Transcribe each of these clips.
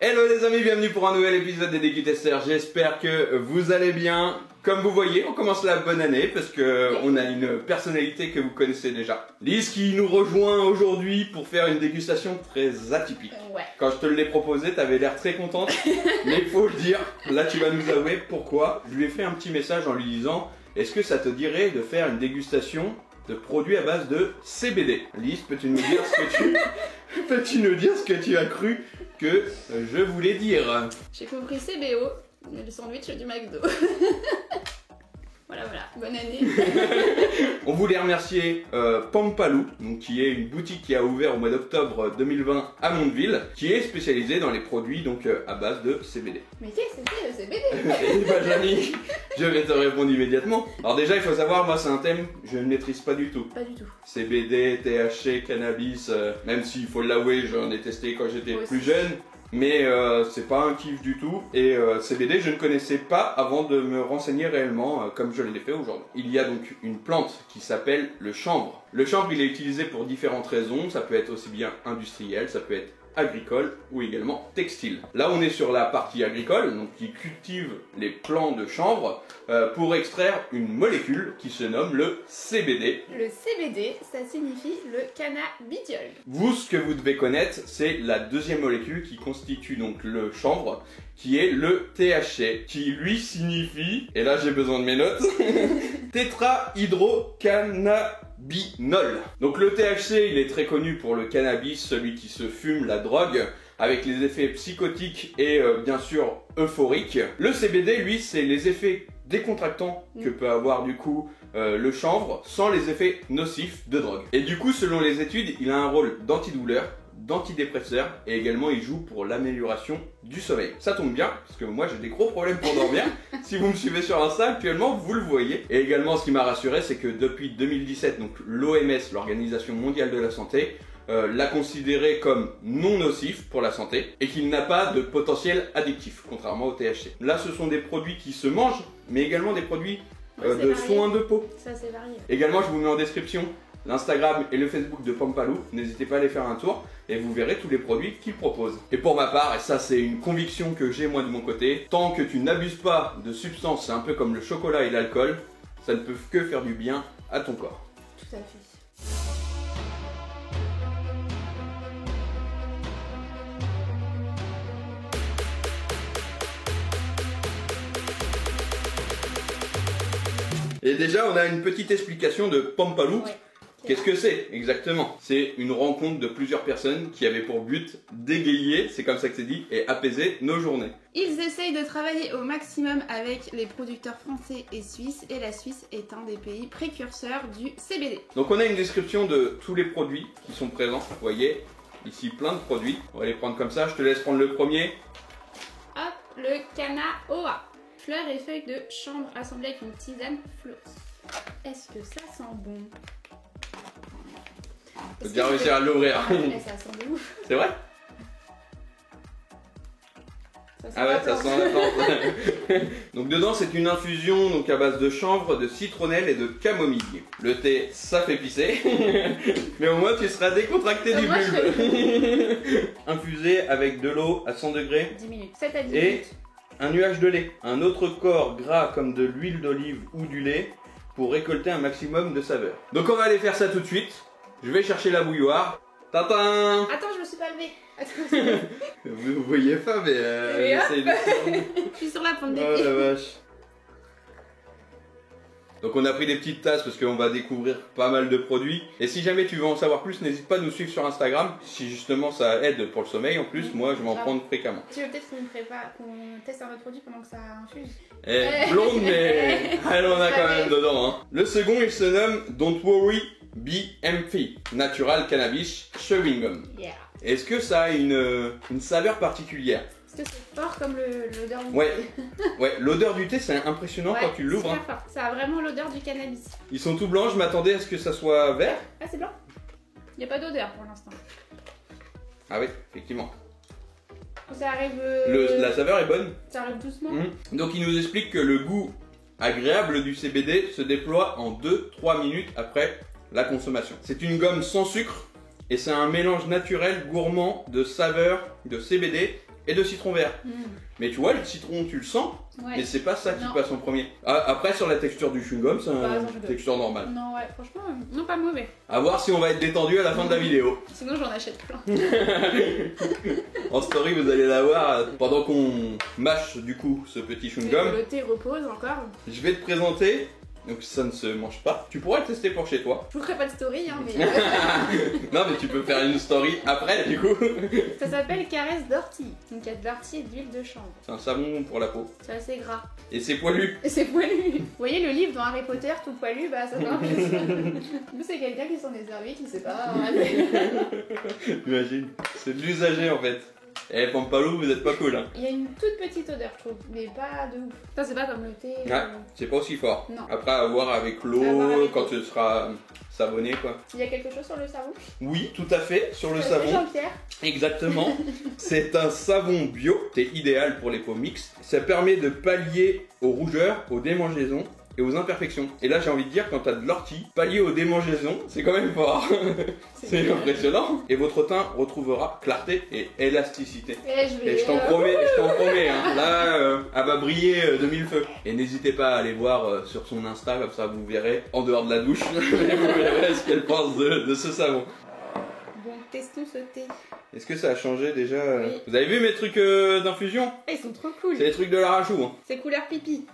Hello les amis, bienvenue pour un nouvel épisode des DQ Testeurs. J'espère que vous allez bien. Comme vous voyez, on commence la bonne année parce que on a une personnalité que vous connaissez déjà. Lise qui nous rejoint aujourd'hui pour faire une dégustation très atypique. Ouais. Quand je te l'ai proposé, t'avais l'air très contente, mais il faut le dire, là tu vas nous avouer pourquoi. Je lui ai fait un petit message en lui disant, est-ce que ça te dirait de faire une dégustation de produits à base de CBD? Lise, peux-tu nous dire ce que tu as cru que je voulais dire? J'ai compris CBO, le sandwich du McDo. Voilà, bonne année. On voulait remercier Pampalou, donc, qui est une boutique qui a ouvert au mois d'octobre 2020 à Mondeville, qui est spécialisée dans les produits donc, à base de CBD. Mais qu'est-ce que c'est le CBD? Et bah Jani, je vais te répondre immédiatement. Alors déjà il faut savoir, moi c'est un thème que je ne maîtrise pas du tout. Pas du tout. CBD, THC, cannabis, même s'il faut l'avouer, j'en ai testé quand j'étais plus jeune. Mais c'est pas un kiff du tout et CBD je ne connaissais pas avant de me renseigner réellement comme je l'ai fait aujourd'hui. Il y a donc une plante qui s'appelle le chanvre. Le chanvre il est utilisé pour différentes raisons, ça peut être aussi bien industriel, ça peut être agricole ou également textile. Là on est sur la partie agricole, donc qui cultive les plants de chanvre pour extraire une molécule qui se nomme le CBD. Le CBD, ça signifie le cannabidiol. Vous, ce que vous devez connaître, c'est la deuxième molécule qui constitue donc le chanvre, qui est le THC, qui lui signifie, et là j'ai besoin de mes notes, tétrahydrocannabinol. Donc le THC, il est très connu pour le cannabis, celui qui se fume, la drogue, avec les effets psychotiques et bien sûr euphoriques. Le CBD, lui, c'est les effets décontractants que peut avoir du coup le chanvre sans les effets nocifs de drogue. Et du coup, selon les études, il a un rôle d'antidouleur, d'antidépresseur et également il joue pour l'amélioration du sommeil. Ça tombe bien parce que moi j'ai des gros problèmes pour dormir. Si vous me suivez sur Insta actuellement, vous le voyez. Et également ce qui m'a rassuré, c'est que depuis 2017, donc l'OMS, l'Organisation mondiale de la santé, l'a considéré comme non nocif pour la santé et qu'il n'a pas de potentiel addictif, contrairement au THC. Là ce sont des produits qui se mangent, mais également des produits de soins de peau. Ça c'est varié. Également je vous mets en description l'Instagram et le Facebook de Pampalou, n'hésitez pas à aller faire un tour et vous verrez tous les produits qu'il propose. Et pour ma part, et ça c'est une conviction que j'ai moi de mon côté, tant que tu n'abuses pas de substances, c'est un peu comme le chocolat et l'alcool, ça ne peut que faire du bien à ton corps. Tout à fait. Et déjà on a une petite explication de Pampalou. Ouais. Qu'est-ce que c'est exactement? C'est une rencontre de plusieurs personnes qui avaient pour but d'égayer, c'est comme ça que c'est dit, et apaiser nos journées. Ils essayent de travailler au maximum avec les producteurs français et suisses et la Suisse est un des pays précurseurs du CBD. Donc on a une description de tous les produits qui sont présents, vous voyez, ici plein de produits. On va les prendre comme ça, je te laisse prendre le premier. Hop, le canna-oa. Fleurs et feuilles de chanvre assemblées avec une tisane flotte. Est-ce que ça sent bon? Faut bien réussir à l'ouvrir. Ouais, ça sent de ouf. C'est vrai? Ah ouais, ça sent la plante. Donc dedans c'est une infusion donc à base de chanvre, de citronnelle et de camomille. Le thé ça fait pisser, mais au moins tu seras décontracté du bulbe. Infusé avec de l'eau à 100 degrés 10 minutes, 7 à 10 et minutes. un nuage de lait. Un autre corps gras comme de l'huile d'olive ou du lait pour récolter un maximum de saveur. Donc on va aller faire ça tout de suite. Je vais chercher la bouilloire. Tintin! Attends, je me suis pas levée. Attends. Vous voyez pas, mais j'essaye de... Je suis sur la pointe des Oh pieds. la vache. Donc on a pris des petites tasses parce qu'on va découvrir pas mal de produits. Et si jamais tu veux en savoir plus, n'hésite pas à nous suivre sur Instagram. Si justement ça aide pour le sommeil en plus, moi je vais en prendre fréquemment. Tu veux peut-être qu'on teste un autre produit pendant que ça infuse? Blonde mais elle en a quand même dedans. Hein. Le second il se nomme Don't Worry BMF, Natural Cannabis Chewing Gum. Yeah. Est-ce que ça a une saveur particulière? Est-ce que c'est fort comme l'odeur du Ouais. thé? Ouais, l'odeur du thé c'est impressionnant Ouais, quand tu l'ouvres. super fort. Ça a vraiment l'odeur du cannabis. Ils sont tout blancs, je m'attendais à ce que ça soit vert. Ah, c'est blanc? Il n'y a pas d'odeur pour l'instant. Ah oui, effectivement. Ça arrive... La saveur est bonne. Ça arrive doucement. Donc il nous explique que le goût agréable du CBD se déploie en 2-3 minutes après la consommation. C'est une gomme sans sucre et c'est un mélange naturel gourmand de saveurs de CBD et de citron vert. Mm. Mais tu vois, le citron, tu le sens, Ouais. mais c'est pas ça qui Non. passe en premier. Ah, après, sur la texture du chewing-gum, c'est Pas une un chewing-gum. texture normale. Non, ouais, franchement, non, pas mauvais. À voir si on va être détendu à la fin de la vidéo. Sinon, j'en achète plein. En story, vous allez la voir pendant qu'on mâche du coup ce petit chewing-gum. Le thé repose encore. Je vais te présenter. Donc ça ne se mange pas. Tu pourras le tester pour chez toi. Je vous ferai pas de story, hein, mais Non mais tu peux faire une story après du coup. ça s'appelle caresse d'ortie. Donc il y a de l'ortie et d'huile de chanvre. C'est un savon pour la peau. C'est assez gras. Et c'est poilu. Et c'est poilu. Vous voyez le livre dans Harry Potter, tout poilu, bah ça fait un peu ça. Nous, c'est quelqu'un qui s'en est servi, qui sait pas. Imagine. C'est de l'usager en fait. Eh Pampalou, vous êtes pas cool hein. Il y a une toute petite odeur, je trouve, mais pas de ouf. Ça, c'est pas comme le thé. Ah, c'est pas aussi fort. Non. Après à voir avec À voir l'eau, avec quand l'eau. tu seras savonné quoi. Il y a quelque chose sur le savon Oui, tout à fait, sur le C'est savon. Jean-Pierre. Exactement. C'est un savon bio. C'est idéal pour les peaux mixtes. Ça permet de pallier aux rougeurs, aux démangeaisons et aux imperfections. Et là, j'ai envie de dire, quand t'as de l'ortie, pallier aux démangeaisons, c'est quand même fort. C'est impressionnant. Et votre teint retrouvera clarté et élasticité. Et je vais. Et je t'en promets, hein. Là, elle va briller de mille feux. Et n'hésitez pas à aller voir sur son Insta, comme ça vous verrez, en dehors de la douche, vous verrez ce qu'elle pense de ce savon. Bon, testons ce thé. Est-ce que ça a changé déjà Oui. Vous avez vu mes trucs d'infusion? Ah, ils sont trop cool. C'est les trucs de l'arachou. Hein. C'est couleur pipi.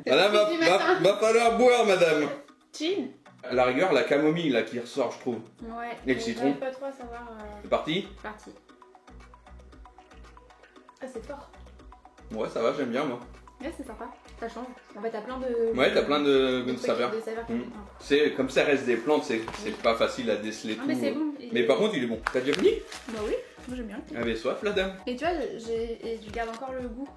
Madame, pipi du matin. va falloir boire, madame. Chin. À la rigueur, la camomille là qui ressort, je trouve. Ouais. Et le citron. J'arrive pas trop à savoir. C'est parti? Parti. Ah, c'est fort. Ouais, ça va, j'aime bien moi. Ouais, c'est sympa. Ça change. En fait, t'as plein de. Ouais, t'as plein de trucs, saveurs. de saveurs. Mm. C'est comme ça reste des plantes, c'est pas facile à déceler Ah, tout. mais c'est bon. Mais par contre, il est bon. T'as déjà fini? Bah oui, moi j'aime bien. Avait soif, la dame. Et tu vois, je garde encore le goût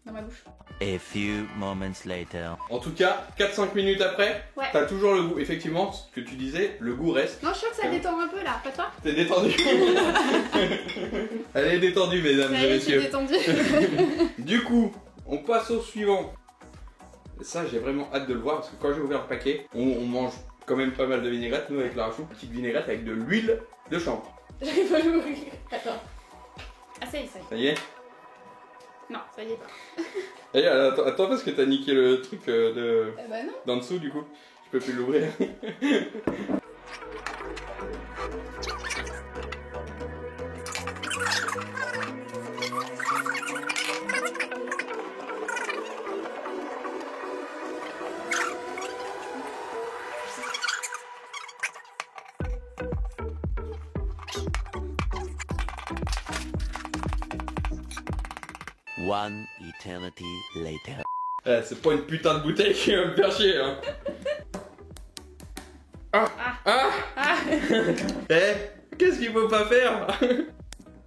dans ma bouche. A few moments later. En tout cas, 4-5 minutes après, Ouais. t'as toujours le goût. Effectivement, ce que tu disais, le goût reste. Non, je sens que ça détend un peu là, pas toi? T'es détendu. Elle est détendue, mesdames Ça et y est, je suis messieurs. détendue. Du coup, on passe au suivant. Ça, j'ai vraiment hâte de le voir parce que quand j'ai ouvert le paquet, on mange quand même pas mal de vinaigrette. Nous, avec la rachou, petite vinaigrette avec de l'huile de chanvre. J'arrive pas à l'ouvrir. Attends. Ah, ça y est, ça y est. Ça y est? Non, ça y est pas. Ça y est, attends parce que t'as niqué le truc Bah non. d'en dessous, du coup. Je peux plus l'ouvrir. One eternity later. C'est pas une putain de bouteille qui va me faire chier, hein. Ah. Eh, qu'est-ce qu'il faut pas faire?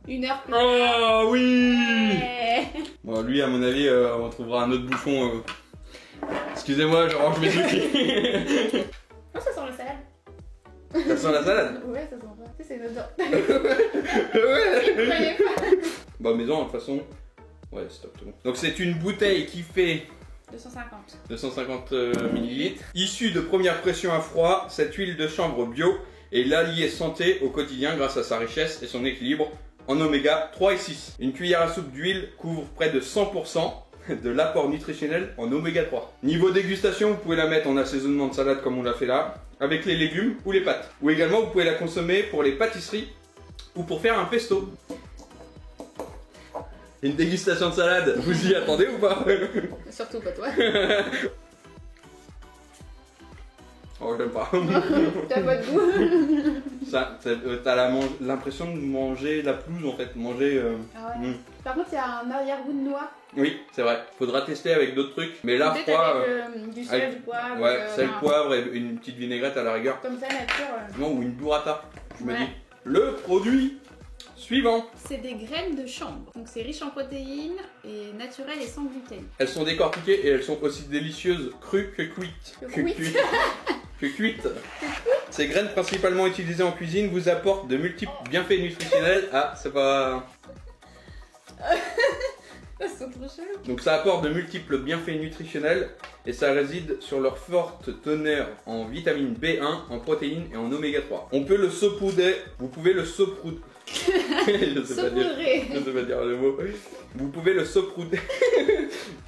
1 heure plus Oh oui! tard. Bon, lui, à mon avis, on trouvera un autre bouchon. Excusez-moi, je range mes trucs. Oh, ça sent la salade. Ça sent la salade? Ouais, ça sent pas. Tu sais, c'est une odeur. Ouais! Vous croyez pas? Bah, maison, de toute façon. Ouais, stop, tout bon. Donc, c'est une bouteille qui fait 250. 250 ml. Issue de première pression à froid, cette huile de chanvre bio est l'allié santé au quotidien grâce à sa richesse et son équilibre en oméga 3 et 6. Une cuillère à soupe d'huile couvre près de 100% de l'apport nutritionnel en oméga 3. Niveau dégustation, vous pouvez la mettre en assaisonnement de salade comme on l'a fait là, avec les légumes ou les pâtes. Ou également, vous pouvez la consommer pour les pâtisseries ou pour faire un pesto. Une dégustation de salade, vous y attendez ou pas? Surtout pas toi. Oh, j'aime pas. T'as pas de goût. T'as l'impression de manger la pelouse en fait, manger... Ah ouais. mm. Par contre, il y a un arrière-goût de noix. Oui, c'est vrai. Faudra tester avec d'autres trucs. Mais là, Peut-être froid... avec du sel, avec- du poivre. ouais, sel, enfin, poivre et une petite vinaigrette à la rigueur. Comme ça, nature. Non, ou une burrata. Je me Ouais. dis. Le produit suivant. C'est des graines de chanvre. Donc c'est riche en protéines et naturel et sans gluten. Elles sont décortiquées et elles sont aussi délicieuses crues que cuites. Que cuites. Que cuites. Ces graines principalement utilisées en cuisine vous apportent de multiples bienfaits nutritionnels. Ah, c'est pas... Ils sont trop chelous. Donc ça apporte de multiples bienfaits nutritionnels et ça réside sur leur forte teneur en vitamine B1, en protéines et en oméga 3. On peut le saupoudrer, vous pouvez le saupoudrer. je sais pas dire le mot. Vous pouvez le saupoudrer.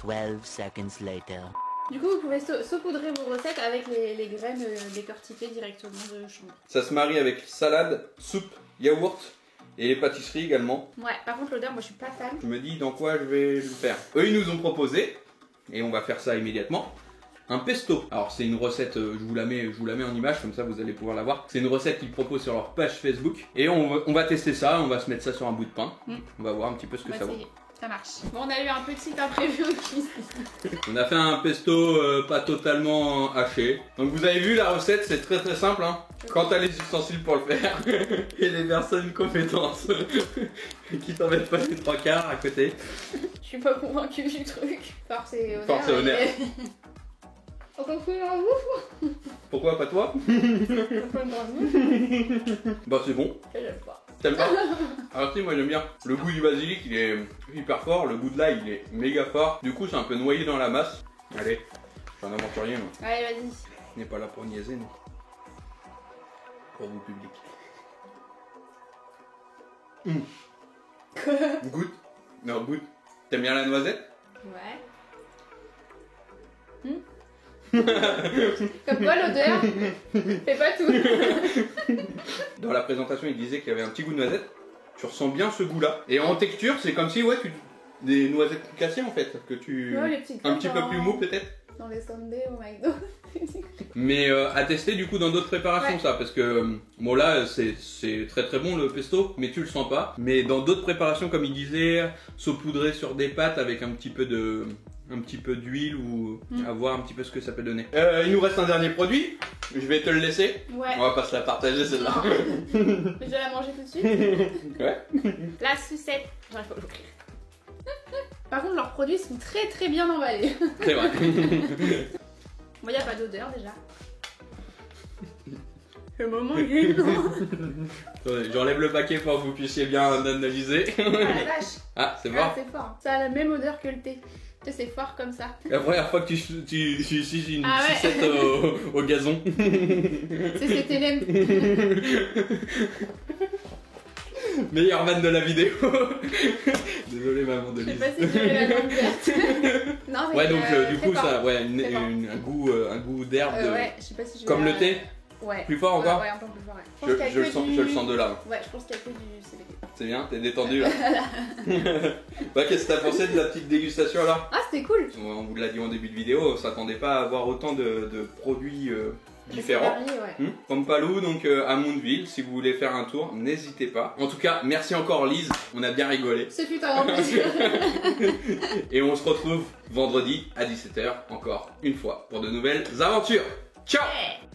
12 seconds later. Du coup, vous pouvez saupoudrer vos recettes avec les graines décortiquées directement de chambre. Ça se marie avec salade, soupe, yaourt et les pâtisseries également. Ouais, par contre l'odeur, moi je suis pas fan. Je me dis dans quoi je vais le faire. Eux ils nous ont proposé, et on va faire ça immédiatement, un pesto. Alors c'est une recette, je vous la mets en image, comme ça vous allez pouvoir la voir. C'est une recette qu'ils proposent sur leur page Facebook. Et on va tester ça, on va se mettre ça sur un bout de pain. On va voir un petit peu ce que ça vaut. Ça marche. Bon, on a eu un petit imprévu au cuisine. On a fait un pesto pas totalement haché. Donc vous avez vu la recette, c'est très très simple. Hein. Quand t'as les ustensiles pour le faire et les personnes compétentes qui t'en mettent pas les trois quarts à côté. Je suis pas convaincue du truc. Force et honneur. Force et honneur. On s'en fout en bouffe. Pourquoi pas toi? Bah c'est bon. J'aime pas. T'aimes pas? Alors si, moi j'aime bien. Le goût du basilic il est hyper fort, le goût de l'ail il est méga fort. Du coup c'est un peu noyé dans la masse. Allez, je suis un aventurier moi. Allez, vas-y. On n'est pas là pour niaiser non. Pour vous public. Goûte. Non, goûte. T'aimes bien la noisette? Ouais. Comme quoi l'odeur fait pas tout. Dans la présentation il disait qu'il y avait un petit goût de noisette. Tu ressens bien ce goût là. Et en texture c'est comme si des noisettes concassées en fait. Que tu... Ouais, les petites un petit peu plus mou peut-être. Dans les sundaes au McDo. Mais à tester du coup dans d'autres préparations ça. Parce que bon là c'est très très bon le pesto. Mais tu le sens pas. Mais dans d'autres préparations comme il disait, saupoudrer sur des pâtes avec un petit peu d'huile ou à voir un petit peu ce que ça peut donner. Il nous reste un dernier produit. Je vais te le laisser. Ouais. On va pas se la partager celle-là. Je vais la manger tout de suite. Ouais. La sucette. J'arrive pas à l'ouvrir. Par contre, leurs produits sont très très bien emballés. C'est vrai. Bon, y a pas d'odeur déjà. Le moment gênant. Attendez, j'enlève le paquet pour que vous puissiez bien analyser. Ah la vache. Ah, c'est Ah, fort. c'est fort. Ça a la même odeur que le thé. Tu sais, c'est fort comme ça. La première fois que tu suces une Ah ouais. sucette au gazon. C'est cet élève. Meilleur van de la vidéo. Désolé maman de Je sais Lise. pas si tu veux la langue verte. Non, mais Ouais donc du coup très ça, fort. ouais, Très fort. un goût d'herbe. Ouais, je sais pas si je vais Comme la- le thé. Ouais. Plus fort encore. Ouais, un peu plus fort. Ouais. Je pense qu'il y a le que sens, du- je le sens de là. Ouais, je pense qu'il y a que du CBD. C'est bien, t'es détendu là. Bah, qu'est-ce que t'as pensé de la petite dégustation là? Ah, c'était cool. On vous l'a dit en début de vidéo, on s'attendait pas à avoir autant de produits différents. C'est varié, ouais. Pampalou, donc à Mondeville, si vous voulez faire un tour, n'hésitez pas. En tout cas, merci encore Lise, on a bien rigolé. Ce fut un grand plaisir. Et on se retrouve vendredi à 17h encore une fois pour de nouvelles aventures. Ciao! Ouais.